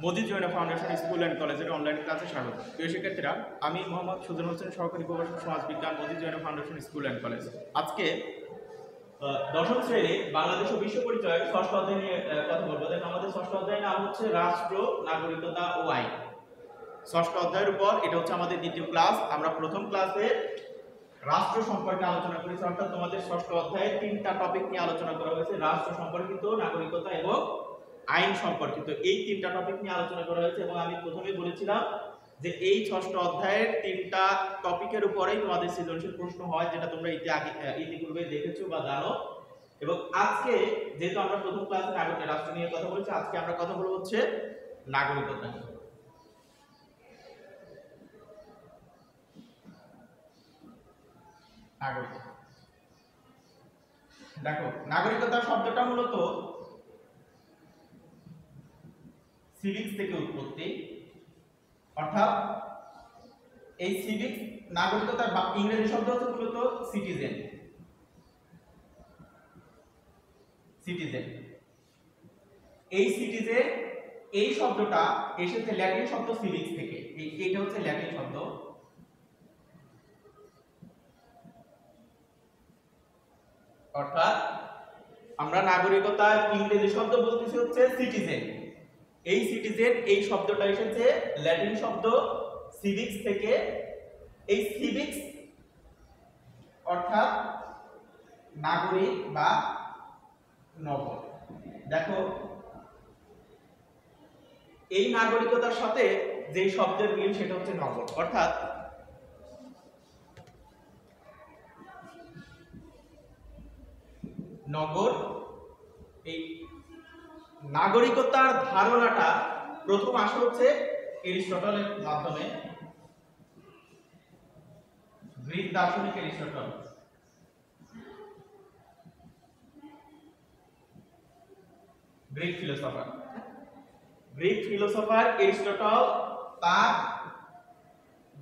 Majid Jain foundation school and কলেজের online ক্লাসে স্বাগত। প্রিয় শিক্ষার্থীরা, আমি মোহাম্মদ সুজন হোসেন, সহকারী প্রভাষক সমাজবিজ্ঞান, Majid Jain foundation school and college. আজকে দশম শ্রেণী বাংলাদেশ ও বিশ্ব পরিচয়ের ষষ্ঠ অধ্যায় নিয়ে কথা বলবো। দেখেন, আমাদের ষষ্ঠ অধ্যায়ের নাম হচ্ছে রাষ্ট্র, নাগরিকতা ও আইন। ষষ্ঠ অধ্যায়ের উপর এটা হচ্ছে আমাদের দ্বিতীয় ক্লাস। আমরা প্রথম ক্লাসে রাষ্ট্র সম্পর্কে আলোচনা করেছি, অর্থাৎ তোমাদের ষষ্ঠ অধ্যায়ে তিনটা টপিক নিয়ে আলোচনা করা হয়েছে: রাষ্ট্র সম্পর্কিত, নাগরিকতা এবং আইন সম্পর্কিত। এই তিনটা টপিক নিয়ে আলোচনা করা হয়েছে এবং আমি প্রথমেই বলেছিলাম যে এই ষষ্ঠ অধ্যায়ের তিনটা টপিকের উপরেই তোমাদের সৃজনশীল প্রশ্ন হয়, যেটা তোমরা ইতিপূর্বে দেখেছো বা জানো। এবং আজকে যেহেতু আমরা প্রথম ক্লাসে রাষ্ট্র নিয়ে কথা বলেছি, আজকে আমরা কথা বলবো হচ্ছে নাগরিকতা নিয়ে। দেখো, নাগরিকতা শব্দটা মূলত সিভিক্স থেকে উৎপত্তি, অর্থাৎ এই সিভিক্স নাগরিকতার ইংরেজি শব্দ হচ্ছে মূলত সিটিজেন। সিটিজেন, এই সিটিজেন এই শব্দটা এসেছে ল্যাটিন শব্দ সিভিক্স থেকে। এইটা হচ্ছে ল্যাটিন শব্দ। অর্থাৎ আমরা নাগরিকতার ইংরেজি শব্দ বলতেছি হচ্ছে সিটিজেন। এই সিটিজেন এই শব্দটা এসেছে ল্যাটিন শব্দ সিভিক্স থেকে। এই সিভিক্স অর্থাৎ নাগরিক বা নগর। দেখো, এই নাগরিকতার সাথে যে শব্দের মিল সেটা হচ্ছে নগর। অর্থাৎ নগর, এই নাগরিকতার ধারণাটা প্রথম আসে হচ্ছে এরিস্টটলের মাধ্যমে। গ্রিক দার্শনিক এরিস্টটল, গ্রিক ফিলোসোফার এরিস্টটল তার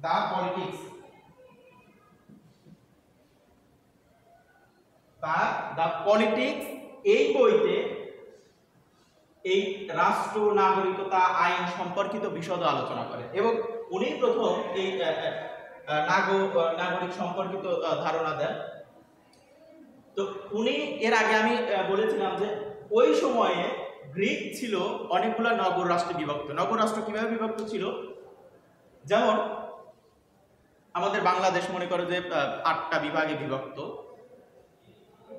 দ্য পলিটিক্স এই বইতে এই রাষ্ট্র, নাগরিকতা, আইন সম্পর্কিত বিশদ আলোচনা করে এবং উনি প্রথম এই নাগরিক সম্পর্কিত ধারণা দেন। তো উনি, এর আগে আমি বলেছিলাম যে ওই সময়ে গ্রিক ছিল অনেকগুলো নগর রাষ্ট্রে বিভক্ত। নগর রাষ্ট্র কিভাবে বিভক্ত ছিল? যেমন আমাদের বাংলাদেশ মনে করো যে 8টা বিভাগে বিভক্ত।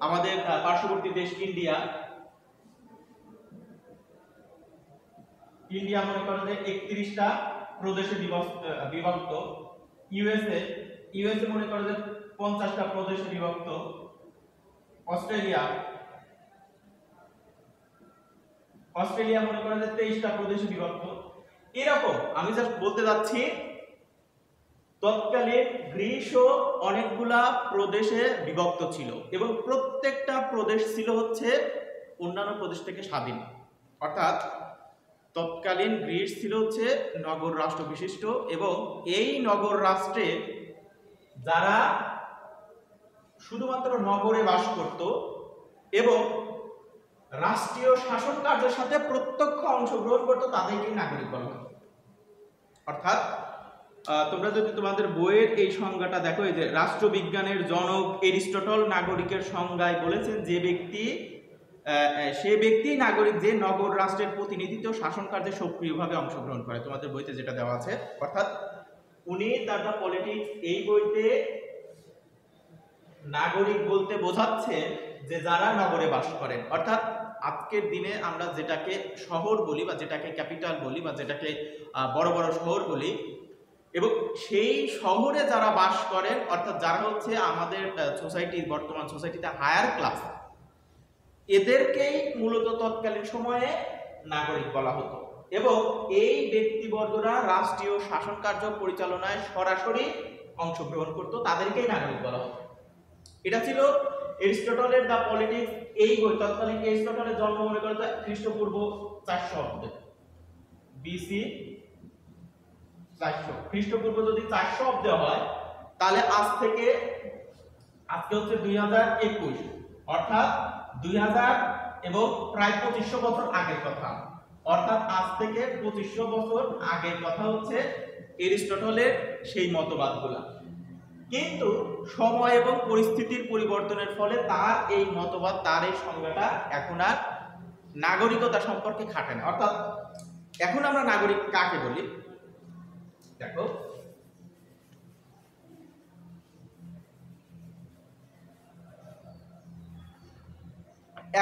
আমাদের পার্শ্ববর্তী দেশ ইন্ডিয়া মনে করো যে 31টা প্রদেশে বিভক্ত। ইউএসএ মনে করো যে 50টা প্রদেশে বিভক্ত। অস্ট্রেলিয়া মনে করো যে 23টা প্রদেশে বিভক্ত। এরকম আমি জাস্ট বলতে যাচ্ছি, তৎকালীন গ্রিসও অনেকগুলা প্রদেশে বিভক্ত ছিল এবং প্রত্যেকটা প্রদেশ ছিল হচ্ছে অন্যান্য প্রদেশ থেকে স্বাধীন। অর্থাৎ তৎকালীন গ্রিস ছিল হচ্ছে নগর রাষ্ট্র বিশিষ্ট এবং এই নগর রাষ্ট্রে যারা শুধুমাত্র নগরে বাস করত এবং রাষ্ট্রীয় শাসন কার্যের সাথে প্রত্যক্ষ অংশগ্রহণ করত তাদেরকেই নাগরিক বলা হয়। অর্থাৎ তোমরা যদি তোমাদের বইয়ের এই সংজ্ঞাটা দেখো, এই যে রাষ্ট্রবিজ্ঞানের জনক এরিস্টটল নাগরিকের সংজ্ঞায় বলেছেন সে ব্যক্তি নাগরিক যে নগর রাষ্ট্রের প্রতিনিধিত্ব শাসন কার্যে সক্রিয়ভাবে অংশগ্রহণ করে। তোমাদের বইতে যেটা দেওয়া আছে, অর্থাৎ উনি তার দ্য পলিটিক্স এই বইতে নাগরিক বলতে বোঝাচ্ছে যে যারা নগরে বাস করেন। অর্থাৎ আজকের দিনে আমরা যেটাকে শহর বলি বা যেটাকে ক্যাপিটাল বলি বা যেটাকে বড় বড় শহর বলি, এবং সেই শহরে যারা বাস করেন, অর্থাৎ যারা হচ্ছে আমাদের বর্তমান সোসাইটিতে হায়ার ক্লাস, এদেরকেই মূলত তৎকালীন সময়ে নাগরিক বলা হতো এবং এই ব্যক্তিবর্গরা রাষ্ট্রীয় শাসন কার্য পরিচালনায় সরাসরি অংশগ্রহণ করত, তাদেরকেই নাগরিক বলা হতো। এটা ছিল এরিস্টটলের দ্য পলিটিক্স এই বই। তৎকালীন এরিস্টটলের জন্ম মনে করা যায় খ্রিস্টপূর্ব 400 অব্দে, বিসি 400। খ্রিস্টপূর্ব যদি 400 অব্দে হয়, তাহলে আজকে হচ্ছে 2021, অর্থাৎ 2000 এবং প্রায় 2500 বছর আগের কথা। অর্থাৎ আজ থেকে 2500 বছর আগের কথা হচ্ছে এরিস্টটলের সেই মতবাদগুলা। কিন্তু সময় এবং পরিস্থিতির পরিবর্তনের ফলে তার এই মতবাদ, তার এই সংজ্ঞাটা এখন আর নাগরিকতা সম্পর্কে খাটে না। অর্থাৎ এখন আমরা নাগরিক কাকে বলি? দেখো,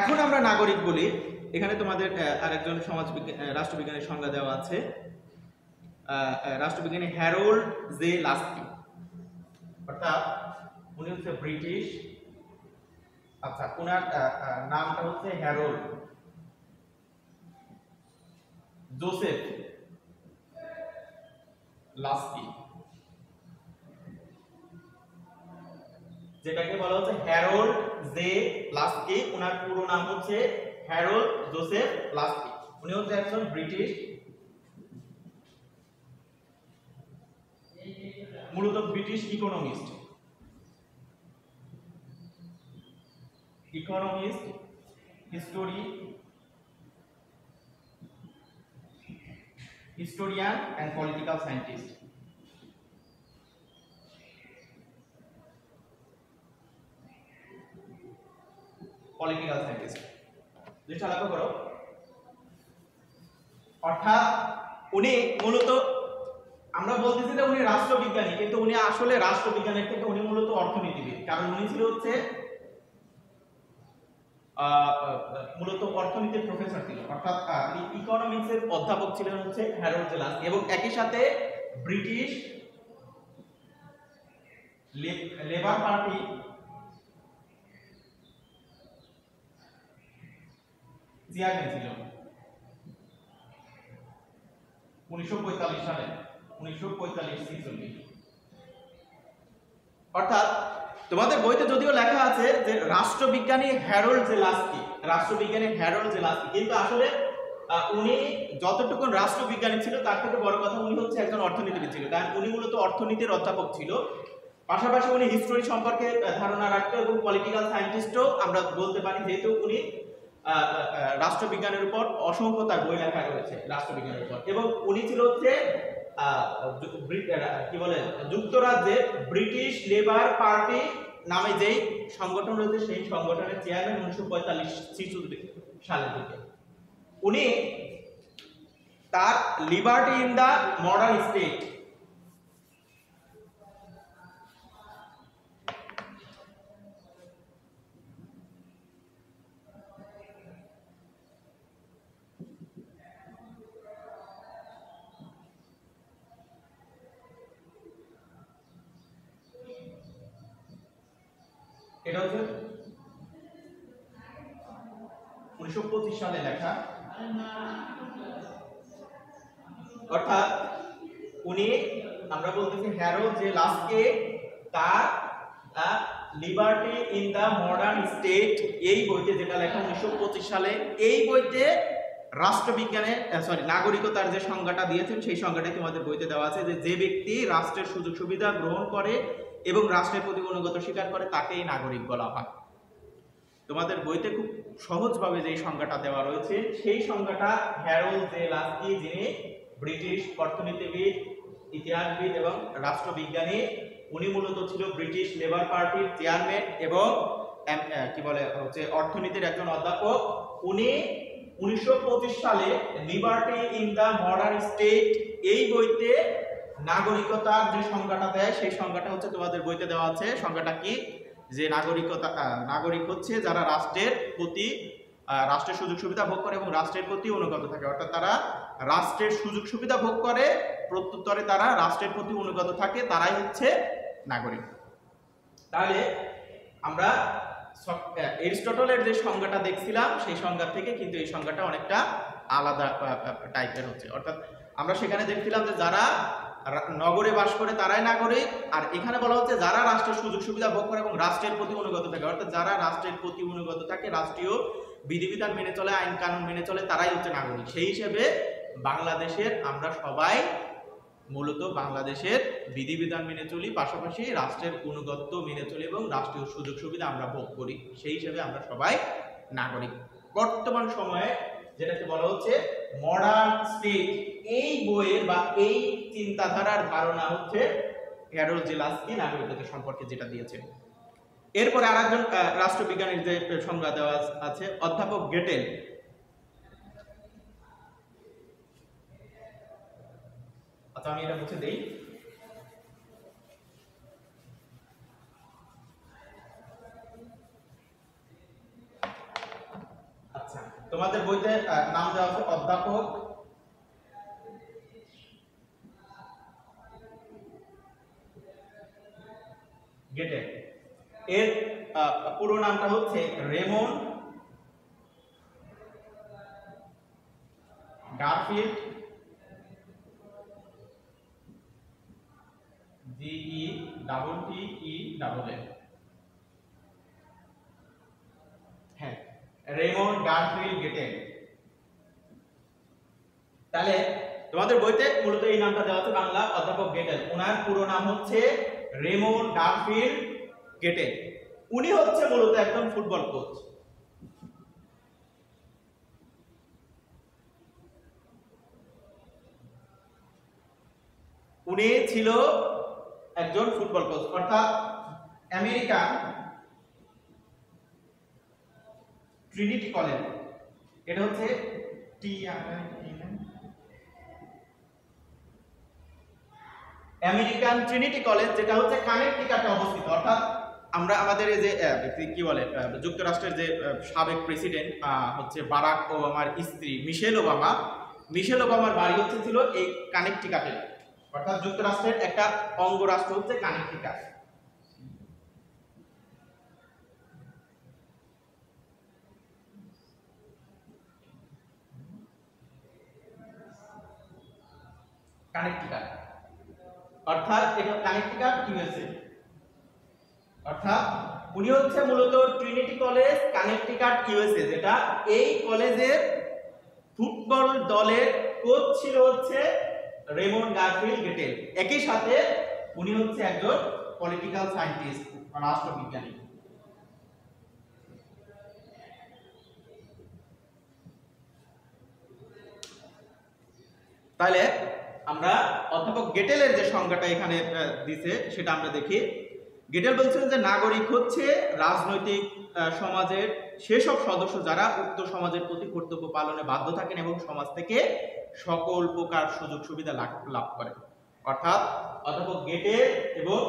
এখন আমরা নাগরিক বলি, এখানে তোমাদের আরেকজন রাষ্ট্রবিজ্ঞানের সংজ্ঞা দেওয়া আছে, রাষ্ট্রবিজ্ঞানী হ্যারোল্ড জে লাস্কি, অর্থাৎ উনি হচ্ছে ব্রিটিশ, আচ্ছা ওনার নামটা হচ্ছে হ্যারোল্ড জোসেফ লাস্কি, যেটাকে বলা হচ্ছে হ্যারোল্ড জে লাস্কি। ওনার পুরো নাম হচ্ছে হ্যারোল্ড জোসেফ লাস্কি। উনি হচ্ছে একজন ব্রিটিশ, মূলত British economist, historian and political scientist. Political scientist যেটা লক্ষ্য করো, অর্থাৎ উনি মূলত, আমরা বলতেছি যে উনি রাষ্ট্রবিজ্ঞানী, কিন্তু উনি আসলে রাষ্ট্রবিজ্ঞানের থেকে উনি মূলত অর্থনীতিবিদ। কারণ উনি ছিল হচ্ছে মূলত অর্থনীতির প্রফেসর ছিল, অর্থাৎ ইকোনমিক্স এর অধ্যাপক ছিলেন হচ্ছে হ্যারোল্ড জে লাস্কি, এবং একই সাথে ব্রিটিশ লেবার পার্টি চেয়ারম্যান ছিল 1945 সালে, 1945-46। অর্থাৎ তোমাদের বইতে যদিও লেখা আছে যে রাষ্ট্রবিজ্ঞানী হ্যারোল্ড জে লাস্কি, কিন্তু আসলে উনি যতটুকু রাষ্ট্রবিজ্ঞানী ছিল তার থেকে বড় কথা উনি হচ্ছে একজন অর্থনীতিবিদ ছিল, কারণ উনি মূলত অর্থনীতির অধ্যাপক ছিল। পাশাপাশি উনি হিস্টোরি সম্পর্কে ধারণা রাখতো এবং পলিটিক্যাল সায়েন্টিস্টও আমরা বলতে পারি, যেহেতু উনি রাষ্ট্রবিজ্ঞানের উপর অসংখ্য তার বই লেখা রয়েছে রাষ্ট্রবিজ্ঞানের উপর। এবং উনি ছিল হচ্ছে কি বলে যুক্তরাজ্যের ব্রিটিশ লেবার পার্টি নামে যেই সংগঠন রয়েছে সেই সংগঠনের চেয়ারম্যান 1945-46 সালের দিকে। উনি তার liberty in the modern state এটা হচ্ছে 1925 সালে লেখা। অর্থাৎ উনি, আমরা বলতেছি হ্যারোল্ড জে লাস্কি, তার liberty in the modern state এই বইতে, যেটা লেখা 1925 সালে, এই বইতে রাষ্ট্রবিজ্ঞানের নাগরিকতার যে সংজ্ঞাটা দিয়েছেন সেই সংজ্ঞাটাই তোমাদের বইতে দেওয়া আছে, যে ব্যক্তি রাষ্ট্রের সুযোগ সুবিধা গ্রহণ করে এবং রাষ্ট্রের প্রতি অনুগত স্বীকার করে তাকেই নাগরিক বলা হয়। তোমাদের বইতে খুব সহজভাবে যে সংজ্ঞাটা দেওয়া রয়েছে সেই সংজ্ঞাটা হ্যারোল্ড জে লাস্কি, যিনি ব্রিটিশ অর্থনীতিবিদ, ইতিহাসবিদ এবং রাষ্ট্রবিজ্ঞানী, উনি মূলত ছিল ব্রিটিশ লেবার পার্টির চেয়ারম্যান এবং কি বলে হচ্ছে অর্থনীতির একজন অধ্যাপক। উনি 1925 সালে liberty in the modern state এই বইতে নাগরিকতার যে সংজ্ঞাটা দেয় সেই সংজ্ঞাটা হচ্ছে তোমাদের বইতে দেওয়া আছে। সংজ্ঞাটা কি? যে নাগরিক হচ্ছে যারা রাষ্ট্রের সুযোগ সুবিধা ভোগ করে এবং রাষ্ট্রের প্রতি অনুগত থাকে। অর্থাৎ তারা রাষ্ট্রের সুযোগ সুবিধা ভোগ করে, প্রত্যুত্তরে তারা রাষ্ট্রের প্রতি অনুগত থাকে, তারাই হচ্ছে নাগরিক। তাহলে আমরা এরিস্টটলের যে সংজ্ঞাটা দেখছিলাম সেই সংজ্ঞা থেকে কিন্তু এই সংজ্ঞাটা অনেকটা আলাদা টাইপের হচ্ছে। অর্থাৎ আমরা সেখানে দেখছিলাম যে যারা নগরে বাস করে তারাই নাগরিক, আর এখানে বলা হচ্ছে যারা রাষ্ট্রের সুযোগ সুবিধা ভোগ করে এবং রাষ্ট্রের প্রতি অনুগত থাকে, অর্থাৎ যারা রাষ্ট্রের প্রতি অনুগত থাকে, রাষ্ট্রীয় বিধিবিধান মেনে চলে, আইন কানুন মেনে চলে, তারাই হচ্ছে নাগরিক। সেই হিসেবে বাংলাদেশের আমরা সবাই মূলত বাংলাদেশের বিধিবিধান মেনে চলি, পাশাপাশি রাষ্ট্রের অনুগত্য মেনে চলি এবং রাষ্ট্রীয় সুযোগ সুবিধা আমরা ভোগ করি। সেই হিসেবে আমরা সবাই নাগরিক। বর্তমান সময়ে যেটাকে বলা হচ্ছে মডার্ন স্টেট, এই বইয়ের বা এই চিন্তাধারার ধারণা হচ্ছে হ্যারল্ড জে লাস্কি নাগরিকতা সম্পর্কে যেটা দিয়েছেন। এরপরে আরেকজন রাষ্ট্রবিজ্ঞানীর যে সংজ্ঞা দেওয়া আছে অধ্যাপক গেটেল। আচ্ছা আমি এটা মুছে দেই। আচ্ছা তোমাদের বইতে নাম দেওয়া আছে অধ্যাপক গেটেল। এর পুরো নামটা হচ্ছে রেমন গারফিল্ড GETTEL। হ্যাঁ, রেমন গারফিল্ড গেটেল। তাহলে তোমাদের বইতে মূলত এই নামটা দেওয়া আছে বাংলা অধ্যাপক গেটেল। ওনার পুরো নাম হচ্ছে রেমন গারফিল্ড গেটেল। উনি হচ্ছে মূলত একজন ফুটবল কোচ। উনি ছিল একজন ফুটবল কোচ, অর্থাৎ আমেরিকান ট্রিনিটি কলেজ, এটা হচ্ছে আমেরিকান ট্রিনিটি কলেজ, যেটা হচ্ছে কানেকটিকাটে অবস্থিত। অর্থাৎ আমরা আমাদের এই যে কি বলে যুক্তরাষ্ট্রের যে সাবেক প্রেসিডেন্ট হচ্ছে বারাক ওবামার স্ত্রী মিশেল ওবামার বাড়ি হচ্ছে ছিল এই কানেকটিকাটে। অর্থাৎ যুক্তরাষ্ট্রের একটা অঙ্গরাষ্ট্র হচ্ছে কানেকটিকাট। কানেকটিকাট অর্থাৎ এটা কানেকটিকাট ইউএসএ। অর্থাৎ উনি হচ্ছে মূলত ট্রিনিটি কলেজ কানেকটিকাট ইউএসএ, যেটা এই কলেজের ফুটবল দলের কোচ ছিল হচ্ছে রেমন গারফিল্ড গেটেল। একই সাথে উনি হচ্ছে একজন পলিটিক্যাল সায়েন্টিস্ট, রাষ্ট্রবিজ্ঞানী। তাহলে আমরা অধ্যাপক গেটেলের যে সংজ্ঞাটা এখানে দিছে সেটা আমরা দেখি। গেটেল বলছেন যে নাগরিক হচ্ছে রাজনৈতিক সমাজের সেসব সদস্য যারা উক্ত সমাজের প্রতি কর্তব্য পালনে বাধ্য থাকেন এবং সমাজ থেকে সকল প্রকার সুযোগ সুবিধা লাভ করেন। অর্থাৎ অধ্যাপক গেটেল এবং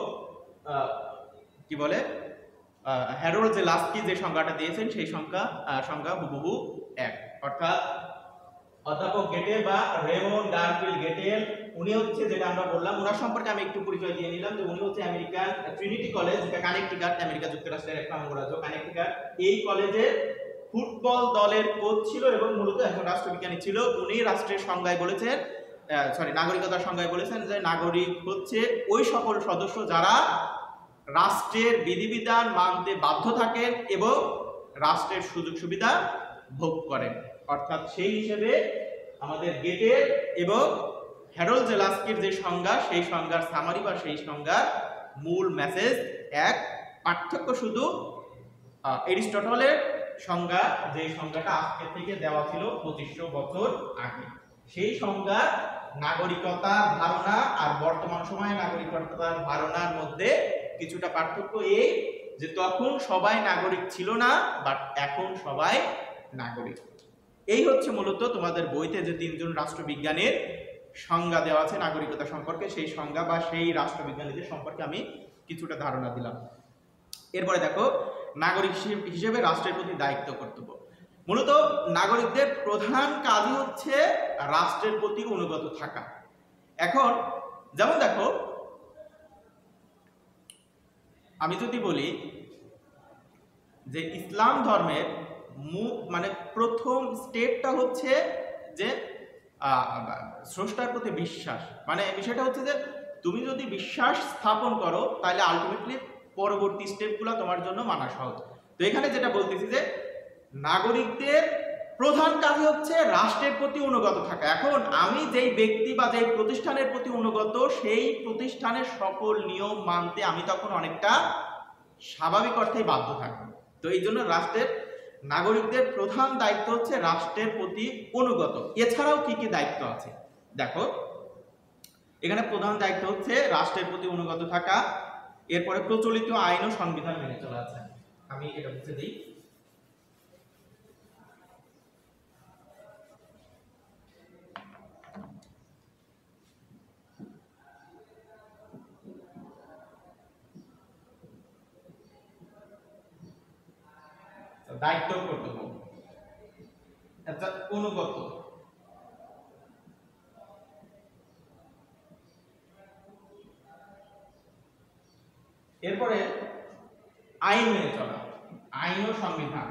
কি বলে হ্যারল্ড জে লাস্কি যে সংজ্ঞাটা দিয়েছেন সেই সংজ্ঞা হুবহু এক। অর্থাৎ অধ্যাপক গেটেল বা রেমন গারফিল্ড গেটেল উনি হচ্ছে, যেটা আমরা বললাম ওনার সম্পর্কে আমি একটু পরিচয় দিয়ে নিলাম, যে উনি হচ্ছে আমেরিকান ট্রিনিটি কলেজ, যেটা কানেকটিকাট, আমেরিকা যুক্তরাষ্ট্রের একটা অঙ্গরাজ্য কানেকটিকাট, এই কলেজের ফুটবল দলের কোচ ছিল এবং মূলত একজন রাষ্ট্রবিজ্ঞানী ছিল। উনি রাষ্ট্রের সংজ্ঞায় বলেছেন, নাগরিকতার সংজ্ঞায় বলেছেন যে নাগরিক হচ্ছে ওই সকল সদস্য যারা রাষ্ট্রের বিধিবিধান মানতে বাধ্য থাকেন এবং রাষ্ট্রের সুযোগ সুবিধা ভোগ করেন। অর্থাৎ সেই হিসেবে আমাদের গেটেল এবং হ্যারল্ড জে লাস্কির যে সংজ্ঞা, সেই সংজ্ঞার সামারি বা সেই সংজ্ঞার মূল মেসেজ এক। পার্থক্য শুধু এরিস্টটলের সংজ্ঞা, যে সংজ্ঞাটা আজকে থেকে দেওয়া ছিল 2500 বছর আগে, সেই সংজ্ঞা নাগরিকতার ধারণা আর বর্তমান সময়ে নাগরিকতার ধারণার মধ্যে কিছুটা পার্থক্য এই যে তখন সবাই নাগরিক ছিল না, বাট এখন সবাই নাগরিক। এই হচ্ছে মূলত তোমাদের বইতে যে তিনজন রাষ্ট্রবিজ্ঞানীর সংজ্ঞা দেওয়া আছে নাগরিকতা সম্পর্কে, সেই সংজ্ঞা বা সেই রাষ্ট্রবিজ্ঞানীদের সম্পর্কে আমি কিছুটা ধারণা দিলাম। এরপরে দেখো নাগরিক হিসেবে রাষ্ট্রের প্রতি দায়িত্ব কর্তব্য। মূলত নাগরিকদের প্রধান কাজই হচ্ছে রাষ্ট্রের প্রতি অনুগত থাকা। এখন যেমন দেখো আমি যদি বলি যে ইসলাম ধর্মের মানে প্রথম স্টেপটা হচ্ছে যে স্রষ্টার প্রতি বিশ্বাস। মানে বিষয়টা হচ্ছে যে তুমি যদি বিশ্বাস স্থাপন করো তাহলে আলটিমেটলি পরবর্তী স্টেপগুলো তোমার জন্য মানা সহজ। তো এখানে যেটা বলতেছি যে নাগরিকদের প্রধান কাজই হচ্ছে রাষ্ট্রের প্রতি অনুগত থাকা। এখন আমি যেই ব্যক্তি বা যেই প্রতিষ্ঠানের প্রতি অনুগত, সেই প্রতিষ্ঠানের সকল নিয়ম মানতে আমি তখন অনেকটা স্বাভাবিক অর্থেই বাধ্য থাকবো। তো এই জন্য রাষ্ট্রের নাগরিকদের প্রধান দায়িত্ব হচ্ছে রাষ্ট্রের প্রতি অনুগত। এছাড়াও কি কি দায়িত্ব আছে দেখো, এখানে প্রধান দায়িত্ব হচ্ছে রাষ্ট্রের প্রতি অনুগত থাকা, এরপরে প্রচলিত আইন ও সংবিধান মেনে চলা আছে। আমি এটা বুঝে দিই। দায়িত্ব কর্তব্য, আচ্ছা অনুগত, এরপরে আইন মেনে চলা, আইন ও সংবিধান,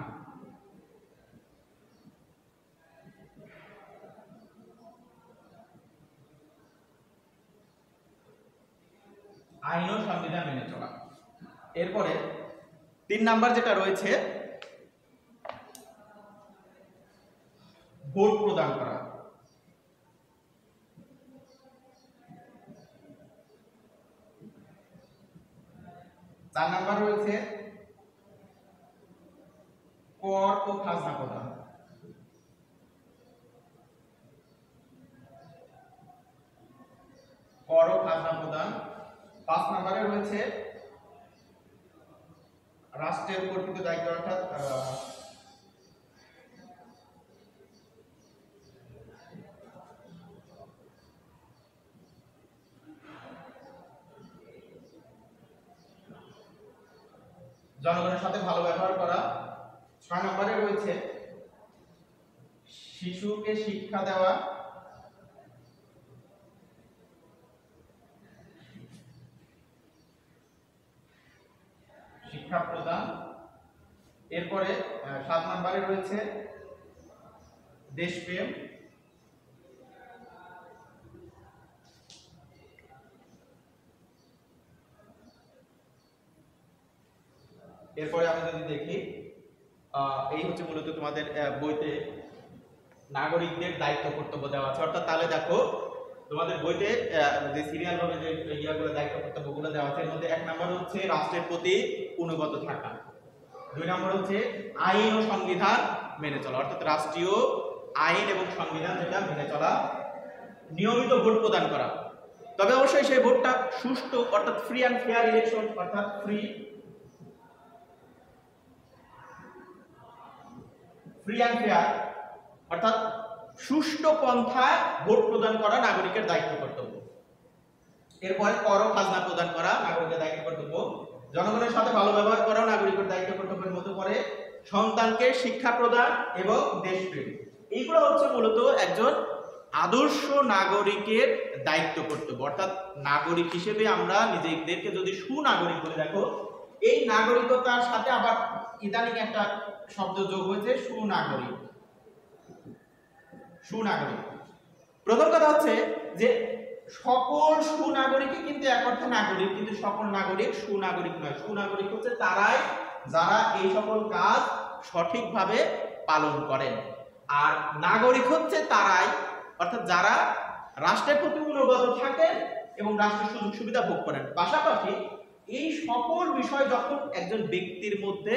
আইন ও সংবিধান মেনে চলা। এরপরে 3 নাম্বার যেটা রয়েছে ভোট প্রদান করা। 4 নাম্বার রয়েছে কর ও খাজনা প্রদান। 5 নম্বরে রয়েছে রাষ্ট্রের কর্তৃত্ব দায়িত্ব, অর্থাৎ জনগণের সাথে ভালো ব্যবহার করা। 6 নম্বরে রয়েছে শিশুকে শিক্ষা দেওয়া। শিক্ষা প্রদান। এরপরে 7 নম্বরে রয়েছে দেশপ্রেম। এরপরে আমরা যদি দেখি এই হচ্ছে মূলত তোমাদের বইতে নাগরিকদের দায়িত্ব কর্তব্য দেওয়া আছে। অর্থাৎ তাহলে দেখো তোমাদের বইতে যে সিরিয়াল ভাবে যে ইয়াগুলো দায়িত্ব কর্তব্যগুলো দেওয়া আছে, এর মধ্যে 1 নম্বর হচ্ছে রাষ্ট্রের প্রতি অনুগত থাকা, 2 নম্বর হচ্ছে আইন ও সংবিধান মেনে চলা, অর্থাৎ রাষ্ট্রীয় আইন এবং সংবিধান যেটা মেনে চলা, নিয়মিত ভোট প্রদান করা, তবে অবশ্যই সেই ভোটটা সুষ্ঠু অর্থাৎ ফ্রি অ্যান্ড ফেয়ার ইলেকশন, অর্থাৎ ফ্রি অ্যান্ড ফেয়ার অর্থাৎ সুষ্ঠু পন্থায় ভোট প্রদান করা নাগরিকের দায়িত্ব কর্তব্য। এরপরে কর ও খাজনা প্রদান করা নাগরিকের দায়িত্ব কর্তব্য। জনগণের সাথে ভালো ব্যবহার করা নাগরিকের দায়িত্ব কর্তব্যের মধ্যে পড়ে। সন্তানকে শিক্ষা প্রদান এবং দেশপ্রেম, এইগুলো হচ্ছে মূলত একজন আদর্শ নাগরিকের দায়িত্ব কর্তব্য। অর্থাৎ নাগরিক হিসেবে আমরা নিজেদেরকে যদি সুনাগরিক বলে, দেখো এই নাগরিকতার সাথে আবার ইদানিং একটা শব্দ যোগ হয়েছে সুনাগরিক। সুনাগরিক, প্রথম কথা হচ্ছে যে সকল সুনাগরিকই কিন্তু এক অর্থে নাগরিক, কিন্তু সকল নাগরিক সুনাগরিক নয়। সুনাগরিক হচ্ছে তারাই যারা এই সকল কাজ সঠিকভাবে পালন করেন, আর নাগরিক হচ্ছে তারাই অর্থাৎ যারা রাষ্ট্রের প্রতি অনুগত থাকেন এবং রাষ্ট্রের সুযোগ সুবিধা ভোগ করেন। পাশাপাশি এই সকল বিষয় যখন একজন ব্যক্তির মধ্যে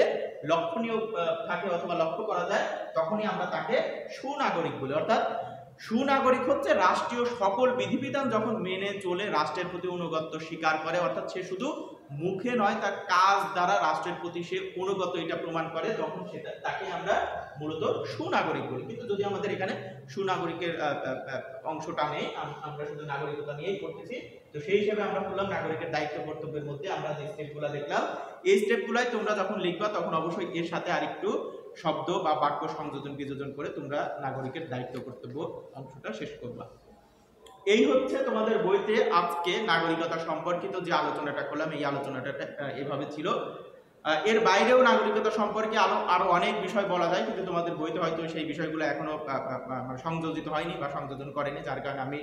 লক্ষণীয় থাকে অথবা লক্ষ্য করা যায়, তখনই আমরা তাকে সুনাগরিক বলি। অর্থাৎ সুনাগরিক হচ্ছে রাষ্ট্রীয় সকল বিধিবিধান যখন মেনে চলে রাষ্ট্রের প্রতি অনুগত স্বীকার করে, অর্থাৎ সে শুধু মুখে নয় তার কাজ দ্বারা রাষ্ট্রের প্রতি সে অনুগত এটা প্রমাণ করে, তখন সেটা তাকে আমরা মূলত সুনাগরিক বলি। কিন্তু যদি আমাদের এখানে সুনাগরিকের অংশটা নেই, আমরা শুধু নাগরিকতা নিয়েই পড়তেছি, তো সেই হিসেবে আমরা বললাম নাগরিকের দায়িত্ব কর্তব্যের মধ্যে আমরা যে স্টেপগুলো দেখলাম, এই স্টেপগুলাই তোমরা যখন লিখবা তখন অবশ্যই এর সাথে আরেকটু শব্দ বা বাক্য সংযোজন বিযোজন করে তোমরা নাগরিকের দায়িত্ব কর্তব্য অংশটা শেষ করবা। এই হচ্ছে তোমাদের বইতে আজকে নাগরিকতা সম্পর্কিত যে আলোচনাটা করলাম, এই আলোচনাটা এভাবে ছিল। এর বাইরেও নাগরিকতা সম্পর্কে আরো অনেক বিষয় বলা যায়, কিন্তু তোমাদের বইতে হয়তো সেই বিষয়গুলো এখনো সংযোজিত হয়নি বা সংযোজন করেনি, যার কারণে আমি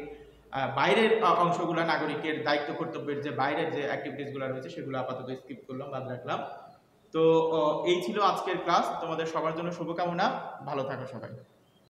বাইরের অংশগুলো নাগরিকের দায়িত্ব কর্তব্যের যে বাইরের যে অ্যাক্টিভিটিসগুলো রয়েছে সেগুলো আপাতত স্কিপ করলাম, বাদ রাখলাম। তো এই ছিল আজকের ক্লাস। তোমাদের সবার জন্য শুভকামনা, ভালো থাকো সবাই।